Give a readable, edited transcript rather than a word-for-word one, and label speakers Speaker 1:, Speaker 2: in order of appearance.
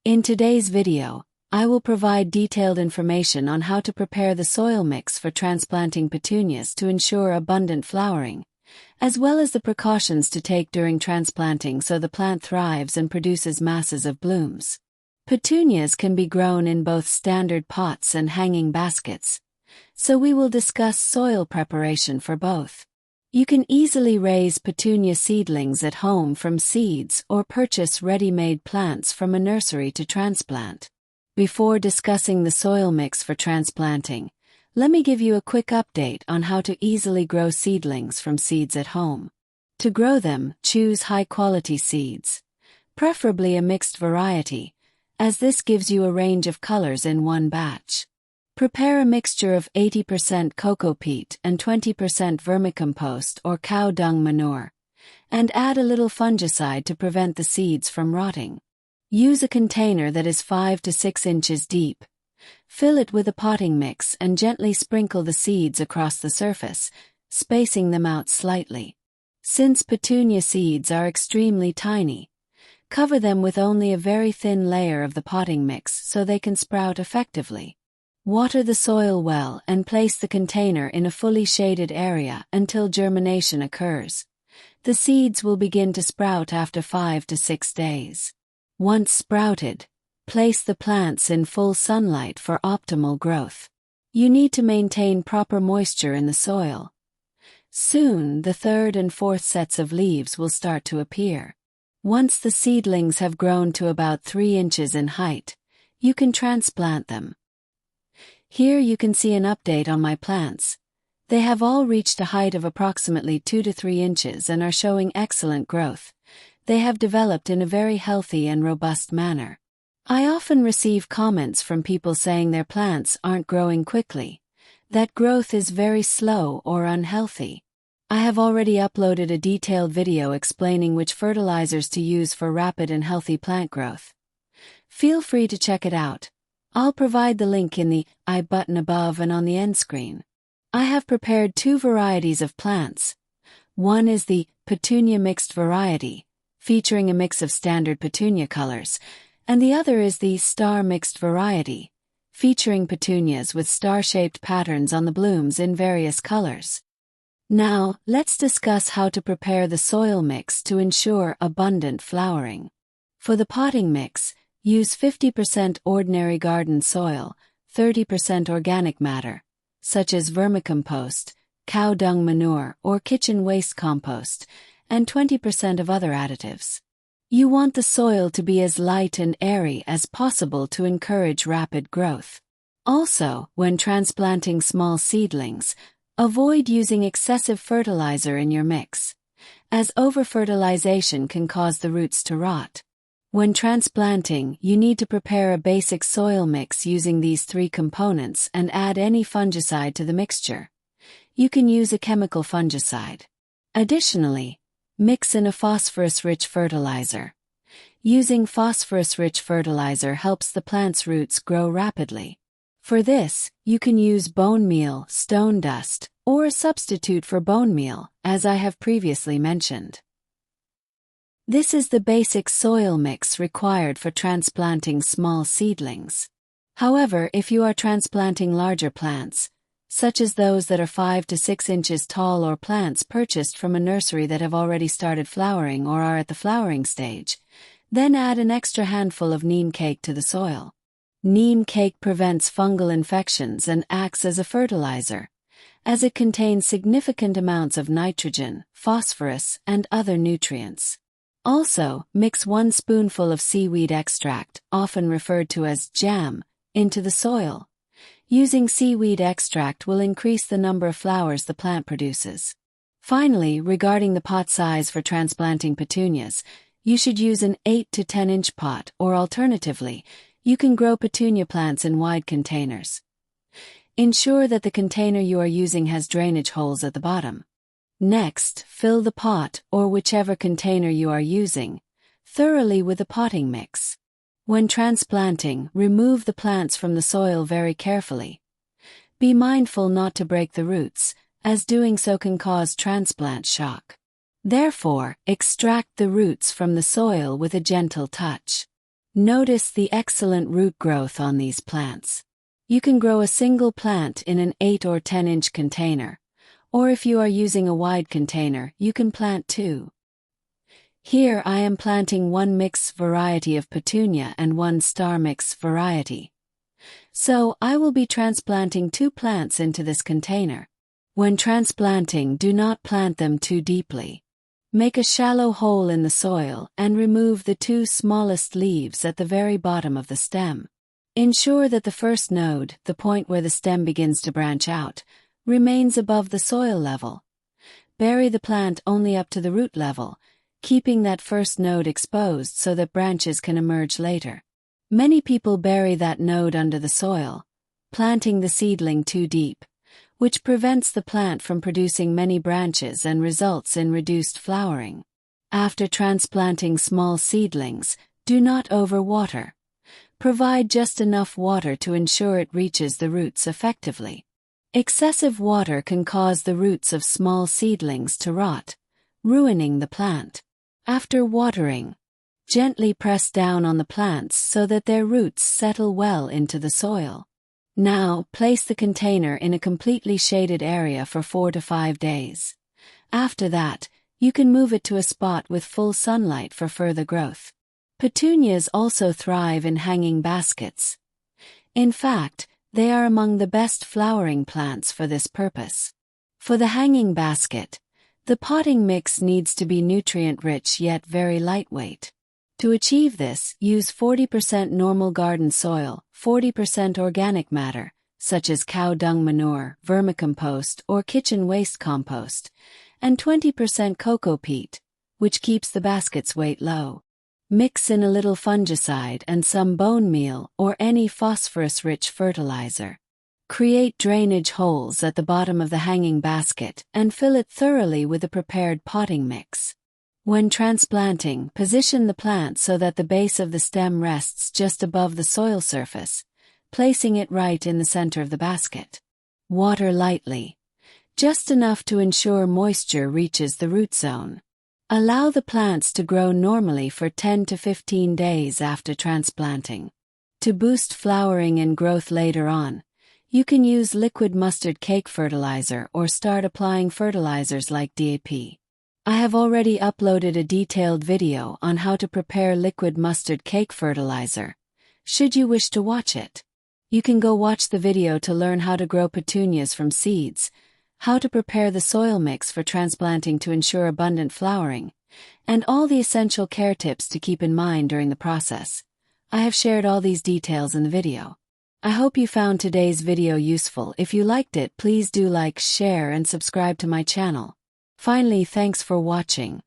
Speaker 1: In today's video, I will provide detailed information on how to prepare the soil mix for transplanting petunias to ensure abundant flowering, as well as the precautions to take during transplanting so the plant thrives and produces masses of blooms. Petunias can be grown in both standard pots and hanging baskets, so we will discuss soil preparation for both. You can easily raise petunia seedlings at home from seeds or purchase ready-made plants from a nursery to transplant. Before discussing the soil mix for transplanting, let me give you a quick update on how to easily grow seedlings from seeds at home. To grow them, choose high-quality seeds, preferably a mixed variety, as this gives you a range of colors in one batch. Prepare a mixture of 80% cocoa peat and 20% vermicompost or cow dung manure, and add a little fungicide to prevent the seeds from rotting. Use a container that is 5 to 6 inches deep. Fill it with a potting mix and gently sprinkle the seeds across the surface, spacing them out slightly. Since petunia seeds are extremely tiny, cover them with only a very thin layer of the potting mix so they can sprout effectively. Water the soil well and place the container in a fully shaded area until germination occurs. The seeds will begin to sprout after 5 to 6 days. Once sprouted, place the plants in full sunlight for optimal growth. You need to maintain proper moisture in the soil. Soon, the third and fourth sets of leaves will start to appear. Once the seedlings have grown to about 3 inches in height, you can transplant them. Here you can see an update on my plants. They have all reached a height of approximately 2 to 3 inches and are showing excellent growth. They have developed in a very healthy and robust manner. I often receive comments from people saying their plants aren't growing quickly, that growth is very slow or unhealthy. I have already uploaded a detailed video explaining which fertilizers to use for rapid and healthy plant growth. Feel free to check it out. I'll provide the link in the I button above and on the end screen. I have prepared 2 varieties of plants. One is the Petunia mixed variety, featuring a mix of standard petunia colors, and the other is the star mixed variety, featuring petunias with star-shaped patterns on the blooms in various colors. Now, let's discuss how to prepare the soil mix to ensure abundant flowering. For the potting mix, use 50% ordinary garden soil, 30% organic matter, such as vermicompost, cow dung manure, or kitchen waste compost, and 20% of other additives. You want the soil to be as light and airy as possible to encourage rapid growth. Also, when transplanting small seedlings, avoid using excessive fertilizer in your mix, as overfertilization can cause the roots to rot. When transplanting, you need to prepare a basic soil mix using these 3 components and add any fungicide to the mixture. You can use a chemical fungicide. Additionally, mix in a phosphorus-rich fertilizer. Using phosphorus-rich fertilizer helps the plant's roots grow rapidly. For this, you can use bone meal, stone dust, or a substitute for bone meal, as I have previously mentioned. This is the basic soil mix required for transplanting small seedlings. However, if you are transplanting larger plants, such as those that are 5 to 6 inches tall or plants purchased from a nursery that have already started flowering or are at the flowering stage, then add an extra handful of neem cake to the soil. Neem cake prevents fungal infections and acts as a fertilizer, as it contains significant amounts of nitrogen, phosphorus, and other nutrients. Also, mix 1 spoonful of seaweed extract, often referred to as jam, into the soil. Using seaweed extract will increase the number of flowers the plant produces. Finally, regarding the pot size for transplanting petunias, you should use an 8 to 10 inch pot, or alternatively, you can grow petunia plants in wide containers. Ensure that the container you are using has drainage holes at the bottom. Next, fill the pot, or whichever container you are using, thoroughly with the potting mix. When transplanting, remove the plants from the soil very carefully. Be mindful not to break the roots, as doing so can cause transplant shock. Therefore, extract the roots from the soil with a gentle touch. Notice the excellent root growth on these plants. You can grow a single plant in an 8 or 10-inch container, or if you are using a wide container, you can plant 2. Here I am planting one mixed variety of Petunia and one star mixed variety. So I will be transplanting 2 plants into this container. When transplanting, do not plant them too deeply. Make a shallow hole in the soil and remove the 2 smallest leaves at the very bottom of the stem. Ensure that the first node, the point where the stem begins to branch out, remains above the soil level. Bury the plant only up to the root level, keeping that first node exposed so that branches can emerge later. Many people bury that node under the soil, planting the seedling too deep, which prevents the plant from producing many branches and results in reduced flowering. After transplanting small seedlings, do not overwater. Provide just enough water to ensure it reaches the roots effectively. Excessive water can cause the roots of small seedlings to rot, ruining the plant. After watering, gently press down on the plants so that their roots settle well into the soil. Now, place the container in a completely shaded area for 4 to 5 days. After that, you can move it to a spot with full sunlight for further growth. Petunias also thrive in hanging baskets. In fact, they are among the best flowering plants for this purpose. For the hanging basket, the potting mix needs to be nutrient-rich yet very lightweight. To achieve this, use 40% normal garden soil, 40% organic matter, such as cow dung manure, vermicompost, or kitchen waste compost, and 20% cocoa peat, which keeps the basket's weight low. Mix in a little fungicide and some bone meal or any phosphorus-rich fertilizer. Create drainage holes at the bottom of the hanging basket and fill it thoroughly with the prepared potting mix. When transplanting, position the plant so that the base of the stem rests just above the soil surface, placing it right in the center of the basket. Water lightly, just enough to ensure moisture reaches the root zone. Allow the plants to grow normally for 10 to 15 days after transplanting. To boost flowering and growth later on, you can use liquid mustard cake fertilizer or start applying fertilizers like DAP. I have already uploaded a detailed video on how to prepare liquid mustard cake fertilizer. Should you wish to watch it, you can go watch the video to learn how to grow petunias from seeds, how to prepare the soil mix for transplanting to ensure abundant flowering, and all the essential care tips to keep in mind during the process. I have shared all these details in the video. I hope you found today's video useful. If you liked it, please do like, share, and subscribe to my channel. Finally, thanks for watching.